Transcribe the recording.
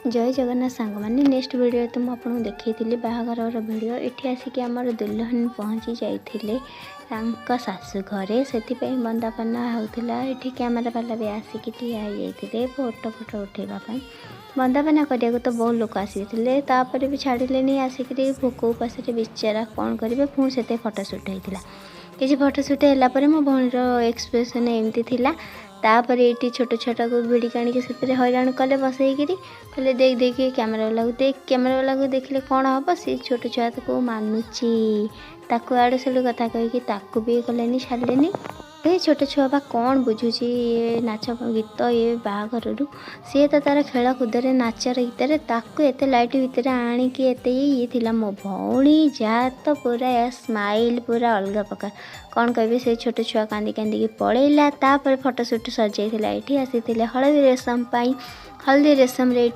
जय जगन्नाथ सांग मैंने नेक्स्ट वीडियो तो मुझे देखी बाहागर वीडियो ये आसिक आमर दुल्हन पहुँची जाइए शाशु घरे से बंदापना होता ये कैमेरा वाला भी आसिक ठिया होते फोटो फोटो उठेबापी बंदापना करने तो बहुत लोग आसी भी छाड़े आसिक भोक उपास बेचारा कौन करेंगे पुणी से फोटोशूट होता किसी फोटोशूट है मो भौणीर एक्सप्रेशन एमती थिला तापर ये छोट छोट को भिड़ी काणी से हैरान कले बसईकि कहले देख देख कैमेरा वाला को देख कैमेरा वाला को देखले कौन हम सी छोट छुआ को मानुची ताकू आड़े साड़ू कथा कहीकि भी कले छाड़े ये छोट छुआ बा कौन बुझुची ये नाच गीत ये बाहागर सी तो तार खेल कूदे नाचर गीत ताकू एत लाइट भितर आणिकी एत ये थिला मो भौणी जा तो पूरा स्माइल पूरा अलग प्रकार कौन कहे से छोट छुआ कांदी कांदी पलैला तापर फोटोशूट सजाई ये आसी हलदी रेशम हलदी रेशम रे